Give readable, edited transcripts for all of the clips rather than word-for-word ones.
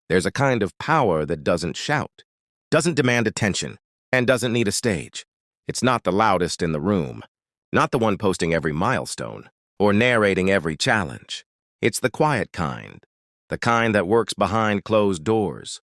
There's a kind of power that doesn't shout, doesn't demand attention, and doesn't need a stage. It's not the loudest in the room, not the one posting every milestone or narrating every challenge. It's the quiet kind, the kind that works behind closed doors,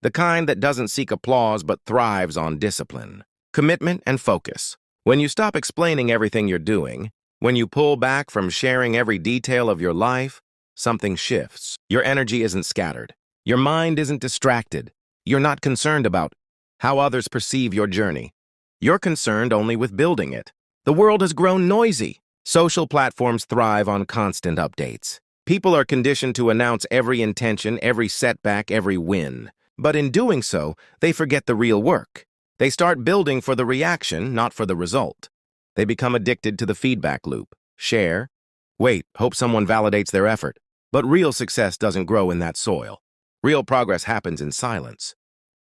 the kind that doesn't seek applause but thrives on discipline, commitment, and focus. When you stop explaining everything you're doing, when you pull back from sharing every detail of your life, something shifts. Your energy isn't scattered. Your mind isn't distracted. You're not concerned about how others perceive your journey. You're concerned only with building it. The world has grown noisy. Social platforms thrive on constant updates. People are conditioned to announce every intention, every setback, every win. But in doing so, they forget the real work. They start building for the reaction, not for the result. They become addicted to the feedback loop. Share. Wait, hope someone validates their effort. But real success doesn't grow in that soil. Real progress happens in silence.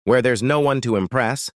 Where there's no one to impress,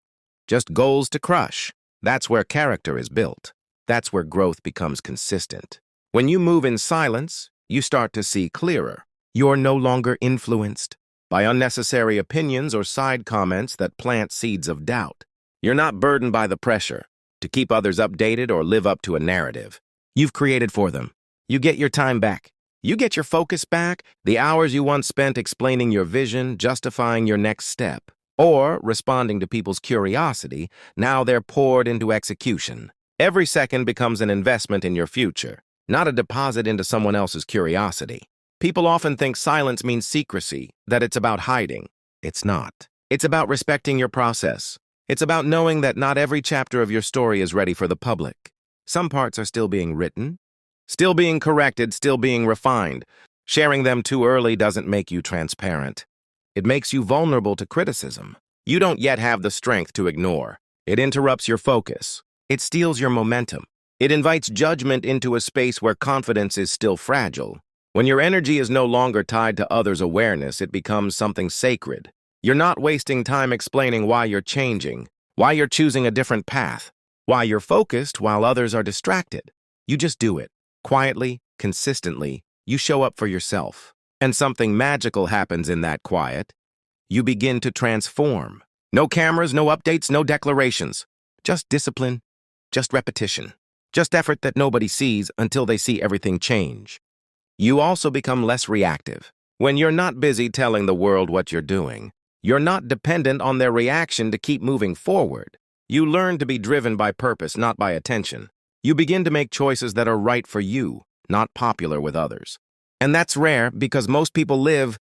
just goals to crush. That's where character is built. That's where growth becomes consistent. When you move in silence, you start to see clearer. You're no longer influenced by unnecessary opinions or side comments that plant seeds of doubt. You're not burdened by the pressure to keep others updated or live up to a narrative you've created for them. You get your time back. You get your focus back, the hours you once spent explaining your vision, justifying your next step, or responding to people's curiosity. Now they're poured into execution. Every second becomes an investment in your future, not a deposit into someone else's curiosity. People often think silence means secrecy, that it's about hiding. It's not. It's about respecting your process. It's about knowing that not every chapter of your story is ready for the public. Some parts are still being written, still being corrected, still being refined. Sharing them too early doesn't make you transparent. It makes you vulnerable to criticism. You don't yet have the strength to ignore. It interrupts your focus. It steals your momentum. It invites judgment into a space where confidence is still fragile. When your energy is no longer tied to others' awareness, it becomes something sacred. You're not wasting time explaining why you're changing, why you're choosing a different path, why you're focused while others are distracted. You just do it. Quietly, consistently, you show up for yourself. And something magical happens in that quiet. You begin to transform. No cameras, no updates, no declarations. Just discipline, just repetition, just effort that nobody sees until they see everything change. You also become less reactive. When you're not busy telling the world what you're doing, you're not dependent on their reaction to keep moving forward. You learn to be driven by purpose, not by attention. You begin to make choices that are right for you, not popular with others. And that's rare because most people live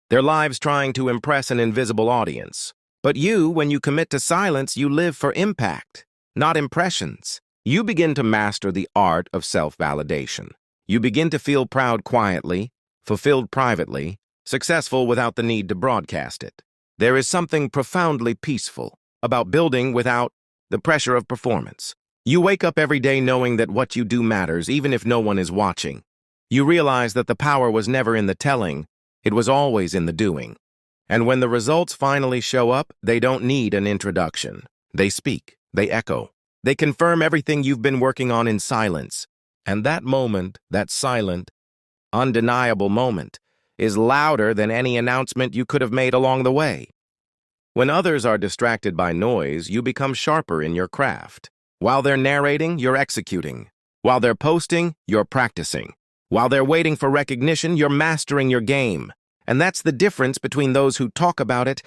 their lives trying to impress an invisible audience. But you, when you commit to silence, you live for impact, not impressions. You begin to master the art of self-validation. You begin to feel proud quietly, fulfilled privately, successful without the need to broadcast it. There is something profoundly peaceful about building without the pressure of performance. You wake up every day knowing that what you do matters, even if no one is watching. You realize that the power was never in the telling, it was always in the doing. And when the results finally show up, they don't need an introduction. They speak, they echo, they confirm everything you've been working on in silence. And that moment, that silent, undeniable moment, is louder than any announcement you could have made along the way. When others are distracted by noise, you become sharper in your craft. While they're narrating, you're executing. While they're posting, you're practicing. While they're waiting for recognition, you're mastering your game. And that's the difference between those who talk about it